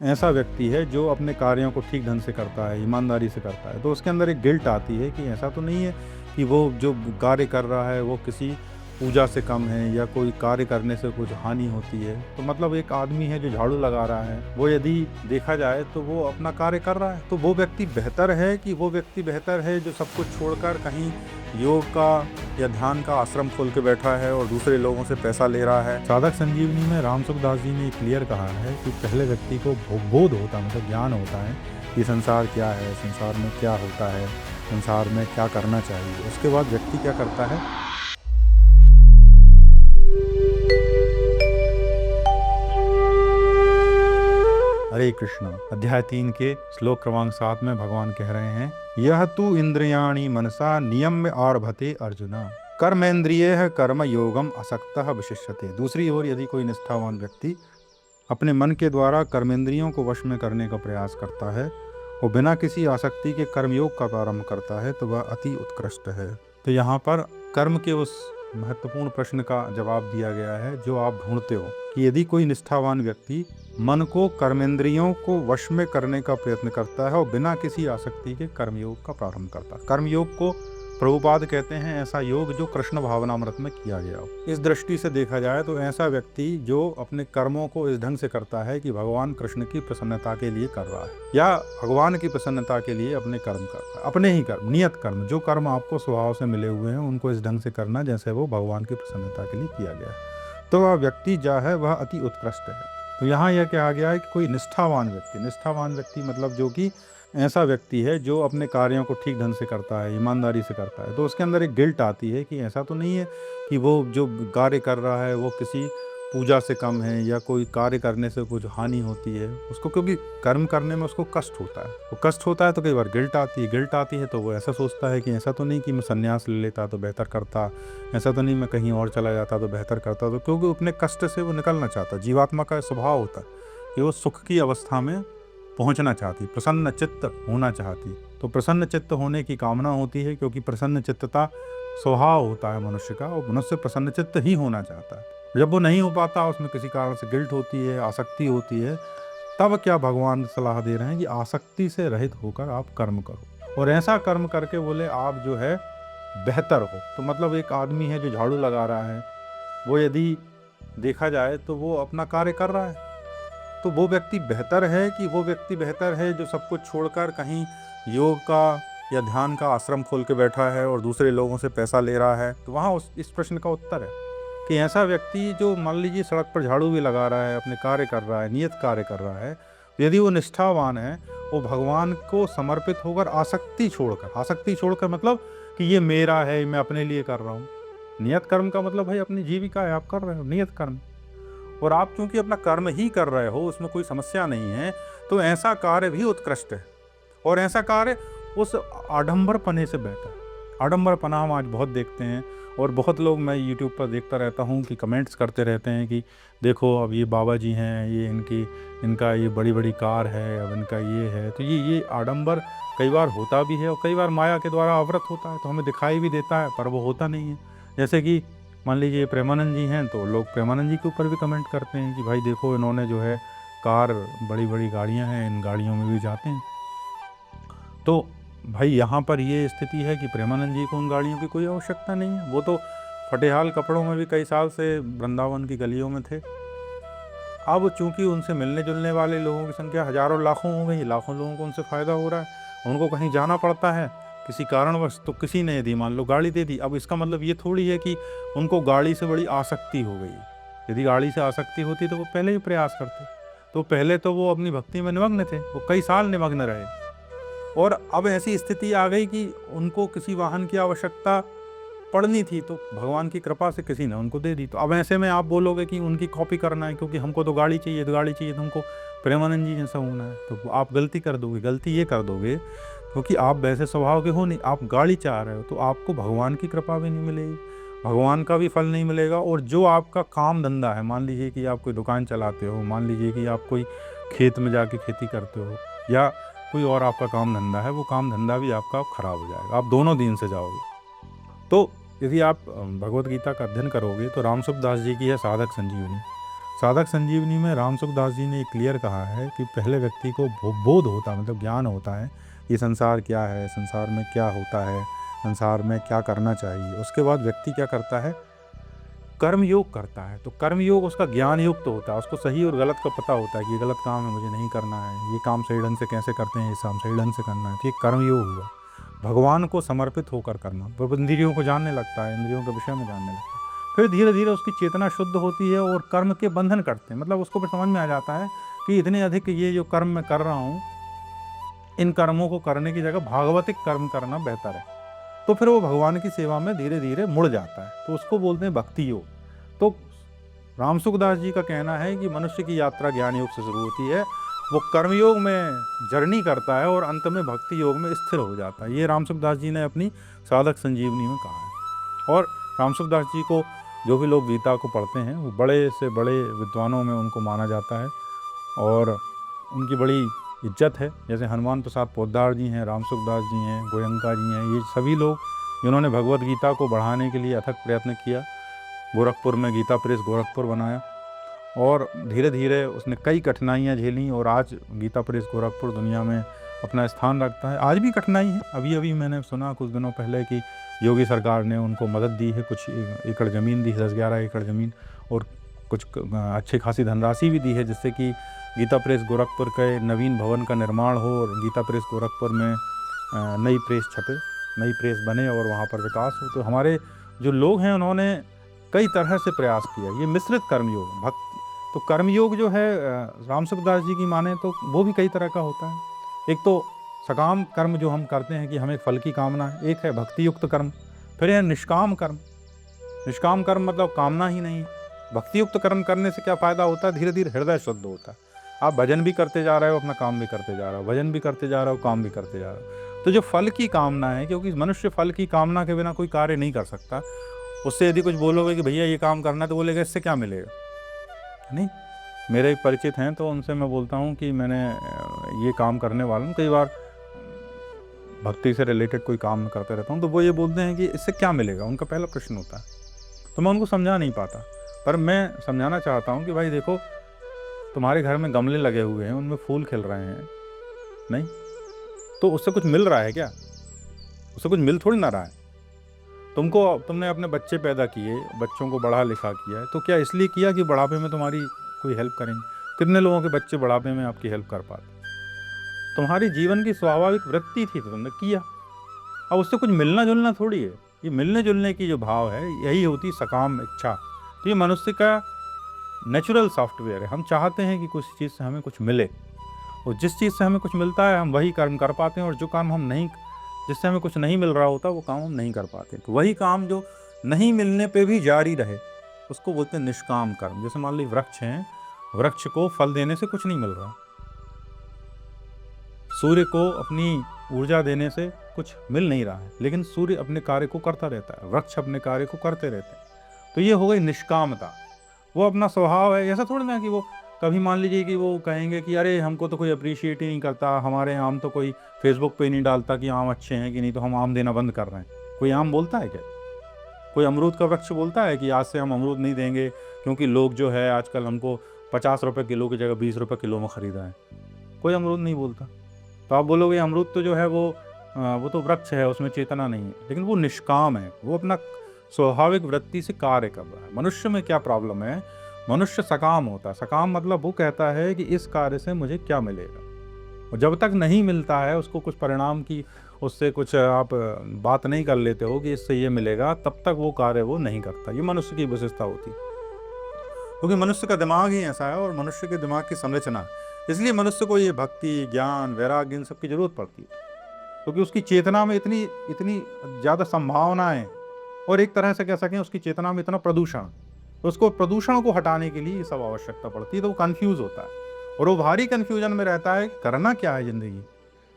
ऐसा व्यक्ति है जो अपने कार्यों को ठीक ढंग से करता है, ईमानदारी से करता है, तो उसके अंदर एक गिल्ट आती है कि ऐसा तो नहीं है कि वो जो कार्य कर रहा है वो किसी पूजा से कम है या कोई कार्य करने से कुछ हानि होती है। तो मतलब एक आदमी है जो झाड़ू लगा रहा है, वो यदि देखा जाए तो वो अपना कार्य कर रहा है, तो वो व्यक्ति बेहतर है कि वो व्यक्ति बेहतर है जो सब कुछ छोड़कर कहीं योग का या ध्यान का आश्रम खोल के बैठा है और दूसरे लोगों से पैसा ले रहा है। साधक संजीवनी में रामसुखदास जी ने क्लियर कहा है कि पहले व्यक्ति को बोध होता है, मतलब ज्ञान होता है कि संसार क्या है, संसार में क्या होता है, संसार में क्या करना चाहिए। उसके बाद व्यक्ति क्या करता है, हरे कृष्ण। अध्याय 3 के श्लोक क्रमांक 7 में भगवान कह रहे हैं, यह तु इंद्रियाणि मनसा नियम्य आरभते अर्जुन कर्मेंद्रिय कर्म योगम असक्तः विशिष्यते। दूसरी ओर यदि कोई निष्ठावान व्यक्ति अपने मन के द्वारा कर्मेंद्रियों को वश में करने का प्रयास करता है और बिना किसी आसक्ति के कर्मयोग का प्रारंभ करता है तो वह अति उत्कृष्ट है। तो यहाँ पर कर्म के उस महत्वपूर्ण प्रश्न का जवाब दिया गया है जो आप ढूंढते हो कि यदि कोई निष्ठावान व्यक्ति मन को कर्मेंद्रियों को वश में करने का प्रयत्न करता है और बिना किसी आसक्ति के कर्मयोग का प्रारंभ करता है। कर्मयोग को प्रभुपाद कहते हैं ऐसा योग जो कृष्ण भावनामृत में किया गया हो। इस दृष्टि से देखा जाए तो ऐसा व्यक्ति जो अपने कर्मों को इस ढंग से करता है कि भगवान कृष्ण की प्रसन्नता के लिए कर रहा है या भगवान की प्रसन्नता के लिए अपने कर्म कर रहा है, अपने ही कर्म, नियत कर्म, जो कर्म आपको स्वभाव से मिले हुए हैं उनको इस ढंग से करना जैसे वो भगवान की प्रसन्नता के लिए किया गया है, तो वह व्यक्ति जो है वह अति उत्कृष्ट है। तो यहाँ यह कहा गया है कि कोई निष्ठावान व्यक्ति मतलब जो कि ऐसा व्यक्ति है जो अपने कार्यों को ठीक ढंग से करता है, ईमानदारी से करता है, तो उसके अंदर एक गिल्ट आती है कि ऐसा तो नहीं है कि वो जो कार्य कर रहा है वो किसी पूजा से कम है या कोई कार्य करने से कुछ हानि होती है उसको, क्योंकि कर्म करने में उसको कष्ट होता है। वो कष्ट होता है तो कई बार गिल्ट आती है तो वो ऐसा सोचता है कि ऐसा तो नहीं कि मैं संन्यास ले लेता तो बेहतर करता, ऐसा तो नहीं मैं कहीं और चला जाता तो बेहतर करता, तो क्योंकि अपने कष्ट से वो निकलना चाहता। जीवात्मा का स्वभाव होता है कि वो सुख की अवस्था में पहुंचना चाहती, प्रसन्न चित्त होना चाहती। तो प्रसन्न चित्त होने की कामना होती है क्योंकि प्रसन्न चित्तता स्वभाव होता है मनुष्य का और मनुष्य प्रसन्न चित्त ही होना चाहता है। जब वो नहीं हो पाता, उसमें किसी कारण से गिल्ट होती है, आसक्ति होती है, तब क्या भगवान सलाह दे रहे हैं कि आसक्ति से रहित होकर आप कर्म करो और ऐसा कर्म करके बोले आप जो है बेहतर हो। तो मतलब एक आदमी है जो झाड़ू लगा रहा है, वो यदि देखा जाए तो वो अपना कार्य कर रहा है, तो वो व्यक्ति बेहतर है कि वो व्यक्ति बेहतर है जो सब कुछ छोड़कर कहीं योग का या ध्यान का आश्रम खोल के बैठा है और दूसरे लोगों से पैसा ले रहा है। तो वहाँ इस प्रश्न का उत्तर है कि ऐसा व्यक्ति जो मान लीजिए सड़क पर झाड़ू भी लगा रहा है, अपने कार्य कर रहा है, नियत कार्य कर रहा है, यदि वो निष्ठावान है, वो भगवान को समर्पित होकर आसक्ति छोड़कर मतलब कि ये मेरा है, मैं अपने लिए कर रहा हूँ। नियत कर्म का मतलब भाई अपनी जीविका है, आप कर रहे हो नियत कर्म, और आप क्योंकि अपना कर्म ही कर रहे हो, उसमें कोई समस्या नहीं है, तो ऐसा कार्य भी उत्कृष्ट है और ऐसा कार्य उस आडंबरपने से बेहतर है। आडंबरपना हम आज बहुत देखते हैं और बहुत लोग, मैं यूट्यूब पर देखता रहता हूँ कि कमेंट्स करते रहते हैं कि देखो अब ये बाबा जी हैं, ये इनका ये बड़ी बड़ी कार है, अब इनका ये है। तो ये आडंबर कई बार होता भी है और कई बार माया के द्वारा आवृत होता है, तो हमें दिखाई भी देता है पर वो होता नहीं है। जैसे कि मान लीजिए प्रेमानंद जी हैं, तो लोग प्रेमानंद जी के ऊपर भी कमेंट करते हैं कि भाई देखो इन्होंने जो है कार, बड़ी बड़ी गाड़ियां हैं, इन गाड़ियों में भी जाते हैं। तो भाई यहाँ पर ये स्थिति है कि प्रेमानंद जी को उन गाड़ियों की कोई आवश्यकता नहीं है, वो तो फटेहाल कपड़ों में भी कई साल से वृंदावन की गलियों में थे। अब चूंकि उनसे मिलने जुलने वाले लोगों की संख्या हजारों लाखों हो गई, लाखों लोगों को उनसे फ़ायदा हो रहा है, उनको कहीं जाना पड़ता है किसी कारणवश, तो किसी ने यदि मान लो गाड़ी दे दी, अब इसका मतलब ये थोड़ी है कि उनको गाड़ी से बड़ी आसक्ति हो गई। यदि गाड़ी से आसक्ति होती तो वो पहले ही प्रयास करते, तो पहले तो वो अपनी भक्ति में निमग्न थे, वो कई साल निमग्न रहे और अब ऐसी स्थिति आ गई कि उनको किसी वाहन की आवश्यकता पड़नी थी, तो भगवान की कृपा से किसी ने उनको दे दी। तो अब ऐसे में आप बोलोगे कि उनकी कॉपी करना है क्योंकि हमको तो गाड़ी चाहिए, तो हमको प्रेमानंद जी जैसा होना है, तो आप गलती कर दोगे। गलती ये कर दोगे क्योंकि आप वैसे स्वभाव के हो नहीं, आप गाड़ी चाह रहे हो, तो आपको भगवान की कृपा भी नहीं मिलेगी, भगवान का भी फल नहीं मिलेगा। और जो आपका काम धंधा है, मान लीजिए कि आप कोई दुकान चलाते हो, मान लीजिए कि आप कोई खेत में जाके खेती करते हो या कोई और आपका काम धंधा है, वो काम धंधा भी आपका खराब हो जाएगा, आप दोनों दिन से जाओगे। तो यदि आप भगवत गीता का अध्ययन करोगे तो रामसुखदास जी की है साधक संजीवनी, साधक संजीवनी में राम सुखदास जी ने क्लियर कहा है कि पहले व्यक्ति को बोध होता है, मतलब ज्ञान होता है कि संसार क्या है, संसार में क्या होता है, संसार में क्या करना चाहिए। उसके बाद व्यक्ति क्या करता है, कर्म योग करता है। तो कर्म योग उसका ज्ञान युक्त तो होता है, उसको सही और गलत का पता होता है कि ये गलत काम है, मुझे नहीं करना है, ये काम सही ढंग से कैसे करते हैं, ये काम सही ढंग से करना है। तो ये कर्म योग हुआ, भगवान को समर्पित होकर करना। वो इंद्रियों को जानने लगता है, इंद्रियों के विषय में जानने लगता है। फिर धीरे धीरे उसकी चेतना शुद्ध होती है और कर्म के बंधन कटते हैं। मतलब उसको फिर समझ में आ जाता है कि इतने अधिक ये जो कर्म मैं कर रहा हूँ, इन कर्मों को करने की जगह भागवतिक कर्म करना बेहतर है। तो फिर वो भगवान की सेवा में धीरे धीरे मुड़ जाता है। तो उसको बोलते हैं भक्ति योग। तो राम सुखदास जी का कहना है कि मनुष्य की यात्रा ज्ञान योग से शुरू होती है, वो कर्मयोग में जर्नी करता है और अंत में भक्ति योग में स्थिर हो जाता है। ये राम सुखदास जी ने अपनी साधक संजीवनी में कहा है। और राम सुखदास जी को जो भी लोग गीता को पढ़ते हैं वो बड़े से बड़े विद्वानों में उनको माना जाता है और उनकी बड़ी इज्जत है। जैसे हनुमान प्रसाद पोद्दार जी हैं, राम सुखदास जी हैं, गोयंका जी हैं, ये सभी लोग जिन्होंने भगवत गीता को बढ़ाने के लिए अथक प्रयत्न किया। गोरखपुर में गीता प्रेस गोरखपुर बनाया और धीरे धीरे उसने कई कठिनाइयाँ झेली और आज गीता प्रेस गोरखपुर दुनिया में अपना स्थान रखता है। आज भी कठिनाई है। अभी अभी मैंने सुना कुछ दिनों पहले कि योगी सरकार ने उनको मदद दी है, कुछ एकड़ ज़मीन दी, 10-11 एकड़ ज़मीन और कुछ अच्छी खासी धनराशि भी दी है, जिससे कि गीता प्रेस गोरखपुर के नवीन भवन का निर्माण हो और गीता प्रेस गोरखपुर में नई प्रेस छपे, नई प्रेस बने और वहाँ पर विकास हो। तो हमारे जो लोग हैं उन्होंने कई तरह से प्रयास किया। ये मिश्रित कर्मयोग भक्ति। तो कर्मयोग जो है राम सुखदास जी की माने तो वो भी कई तरह का होता है। एक तो सकाम कर्म जो हम करते हैं कि हमें फल की कामना है, एक है भक्ति युक्त कर्म, फिर है निष्काम कर्म। निष्काम कर्म मतलब कामना ही नहीं। भक्ति युक्त कर्म करने से क्या फ़ायदा होता है, धीरे धीरे हृदय शुद्ध होता है। आप भजन भी करते जा रहे हो, अपना काम भी करते जा रहे हो, भजन भी करते जा रहे हो, काम भी करते जा रहे हो। तो जो फल की कामना है, क्योंकि मनुष्य फल की कामना के बिना कोई कार्य नहीं कर सकता। उससे यदि कुछ बोलोगे कि भैया ये काम करना है, तो बोलेगा इससे क्या मिलेगा। नहीं, मेरे एक परिचित हैं तो उनसे मैं बोलता हूँ कि मैंने ये काम करने वाला हूँ, कई बार भक्ति से रिलेटेड कोई काम करते रहता हूँ, तो वो ये बोलते हैं कि इससे क्या मिलेगा, उनका पहला प्रश्न होता है। तो मैं उनको समझा नहीं पाता, पर मैं समझाना चाहता हूँ कि भाई देखो, तुम्हारे घर में गमले लगे हुए हैं, उनमें फूल खिल रहे हैं, नहीं तो उससे कुछ मिल रहा है क्या? उससे कुछ मिल थोड़ी ना रहा है। तुमने अपने बच्चे पैदा किए, बच्चों को पढ़ा लिखा किया है, तो क्या इसलिए किया कि बुढ़ापे में तुम्हारी कोई हेल्प करेंगे? कितने लोगों के बच्चे बुढ़ापे में आपकी हेल्प कर पाते? तुम्हारी जीवन की स्वाभाविक वृत्ति थी तो तुमने किया। अब उससे कुछ मिलना जुलना थोड़ी है। ये मिलने जुलने की जो भाव है, यही होती सकाम इच्छा। तो ये मनुष्य का नेचुरल सॉफ्टवेयर है। हम चाहते हैं कि कुछ चीज़ से हमें कुछ मिले, और जिस चीज़ से हमें कुछ मिलता है हम वही कर्म कर पाते हैं, और जो काम हम नहीं, जिससे हमें कुछ नहीं मिल रहा होता, वो काम हम नहीं कर पाते। तो वही काम जो नहीं मिलने पे भी जारी रहे, उसको बोलते हैं निष्काम कर्म। जैसे मान लीजिए वृक्ष हैं, वृक्ष को फल देने से कुछ नहीं मिल रहा, सूर्य को अपनी ऊर्जा देने से कुछ मिल नहीं रहा है, लेकिन सूर्य अपने कार्य को करता रहता है, वृक्ष अपने कार्य को करते रहते हैं। तो ये हो गई निष्कामता। वो अपना स्वभाव है। ऐसा थोड़ी ना कि वो कभी मान लीजिए कि वो कहेंगे कि अरे हमको तो कोई अप्रिशिएट ही नहीं करता, हमारे आम तो कोई फेसबुक पे नहीं डालता कि आम अच्छे हैं कि नहीं, तो हम आम देना बंद कर रहे हैं। कोई आम बोलता है क्या? कोई अमरूद का वृक्ष बोलता है कि आज से हम अमरूद नहीं देंगे क्योंकि लोग जो है आजकल हमको 50 रुपये किलो की जगह 20 रुपये किलो में ख़रीदा है? कोई अमरूद नहीं बोलता। तो आप बोलोगे अमरूद तो जो है वो तो वृक्ष है, उसमें चेतना नहीं है, लेकिन वो निष्काम है, वो अपना स्वाभाविक वृत्ति से कार्य कर रहा है। मनुष्य में क्या प्रॉब्लम है? मनुष्य सकाम होता है। सकाम मतलब वो कहता है कि इस कार्य से मुझे क्या मिलेगा, और जब तक नहीं मिलता है उसको कुछ परिणाम की, उससे कुछ आप बात नहीं कर लेते हो कि इससे ये मिलेगा, तब तक वो कार्य वो नहीं करता। ये मनुष्य की विशेषता होती है, क्योंकि मनुष्य का दिमाग ही ऐसा है और मनुष्य के दिमाग की संरचना, इसलिए मनुष्य को ये भक्ति, ज्ञान, वैराग्य इन सब की जरूरत पड़ती है, क्योंकि उसकी चेतना में इतनी ज़्यादा संभावनाएं, और एक तरह से कह सकें उसकी चेतना में इतना प्रदूषण, तो उसको प्रदूषण को हटाने के लिए ये सब आवश्यकता पड़ती है। तो वो कंफ्यूज होता है और वो भारी कंफ्यूजन में रहता है, करना क्या है ज़िंदगी,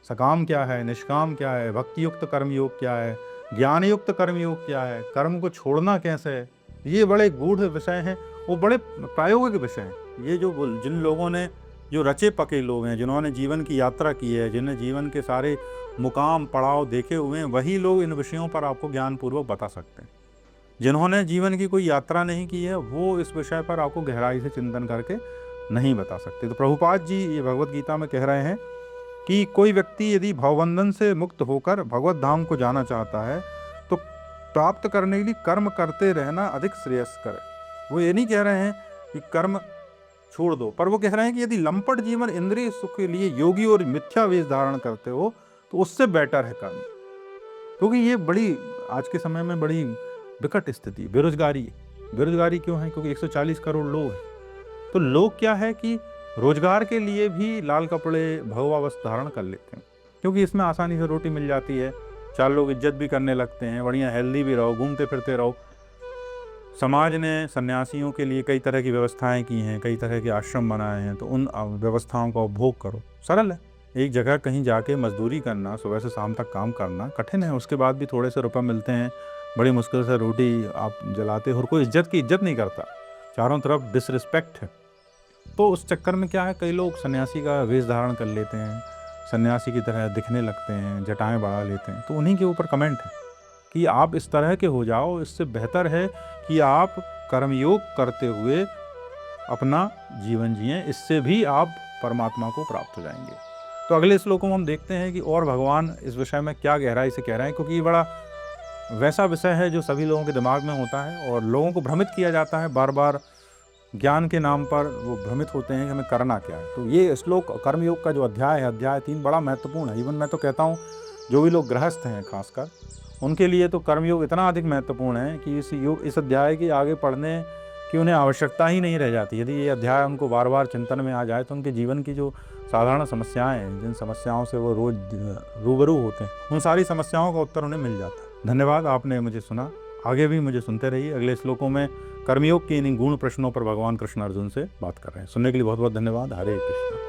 सकाम क्या है, निष्काम क्या है, भक्ति युक्त कर्मयोग क्या है, ज्ञान युक्त कर्मयोग क्या है, कर्म को छोड़ना कैसे है। ये बड़े गूढ़ विषय हैं, वो बड़े प्रायोगिक विषय हैं। ये जो जिन लोगों ने, जो रचे पके लोग हैं, जिन्होंने जीवन की यात्रा की है, जिन्हें जीवन के सारे मुकाम पड़ाव देखे हुए हैं, वही लोग इन विषयों पर आपको ज्ञानपूर्वक बता सकते हैं। जिन्होंने जीवन की कोई यात्रा नहीं की है वो इस विषय पर आपको गहराई से चिंतन करके नहीं बता सकते। तो प्रभुपाद जी ये भगवत गीता में कह रहे हैं कि कोई व्यक्ति यदि भवबंधन से मुक्त होकर भगवत धाम को जाना चाहता है तो प्राप्त करने के लिए कर्म करते रहना अधिक श्रेयस्कर है। वो ये नहीं कह रहे हैं कि कर्म छोड़ दो, पर वो कह रहे हैं कि यदि लंपट जीवन इंद्रिय सुख के लिए योगी और मिथ्या वेश धारण करते हो तो उससे बेटर है कर्म। क्योंकि ये बड़ी आज के समय में बड़ी विकट स्थिति, बेरोजगारी क्यों है? क्योंकि 140 करोड़ लोग हैं। तो लोग क्या है कि रोजगार के लिए भी लाल कपड़े भगवा वस्त्र धारण कर लेते हैं, क्योंकि इसमें आसानी से रोटी मिल जाती है, 4 लोग इज्जत भी करने लगते हैं, बढ़िया हेल्दी भी रहो, घूमते फिरते रहो। समाज ने सन्यासियों के लिए कई तरह की व्यवस्थाएं की हैं, कई तरह के आश्रम बनाए हैं, तो उन व्यवस्थाओं का उपभोग करो। सरल है, एक जगह कहीं जाके मजदूरी करना, सुबह से शाम तक काम करना कठिन है, उसके बाद भी थोड़े से रुपए मिलते हैं, बड़ी मुश्किल से रोटी आप जलाते हो और कोई इज्जत नहीं करता, चारों तरफ डिसरिस्पेक्ट है। तो उस चक्कर में क्या है, कई लोग सन्यासी का वेश धारण कर लेते हैं, सन्यासी की तरह दिखने लगते हैं, जटाएं बढ़ा लेते हैं। तो उन्हीं के ऊपर कमेंट है कि आप इस तरह के हो जाओ, इससे बेहतर है कि आप कर्मयोग करते हुए अपना जीवन जिएं, इससे भी आप परमात्मा को प्राप्त हो जाएंगे। तो अगले श्लोकों में हम देखते हैं कि और भगवान इस विषय में क्या गहराई से कह रहे हैं, क्योंकि ये बड़ा वैसा विषय है जो सभी लोगों के दिमाग में होता है और लोगों को भ्रमित किया जाता है, बार बार ज्ञान के नाम पर वो भ्रमित होते हैं कि हमें करना क्या है। तो ये श्लोक कर्मयोग का जो अध्याय है, अध्याय 3 बड़ा महत्वपूर्ण है। इवन मैं तो कहता हूँ जो भी लोग गृहस्थ हैं खासकर उनके लिए तो कर्मयोग इतना अधिक महत्वपूर्ण है कि इस अध्याय के आगे पढ़ने की उन्हें आवश्यकता ही नहीं रह जाती। यदि ये अध्याय उनको बार बार चिंतन में आ जाए तो उनके जीवन की जो साधारण समस्याएं हैं, जिन समस्याओं से वो रोज रूबरू होते हैं, उन सारी समस्याओं का उत्तर उन्हें मिल जाता है। धन्यवाद, आपने मुझे सुना, आगे भी मुझे सुनते रहिए। अगले श्लोकों में कर्मयोग के इन गुण प्रश्नों पर भगवान कृष्ण अर्जुन से बात कर रहे हैं। सुनने के लिए बहुत बहुत धन्यवाद। हरे कृष्ण।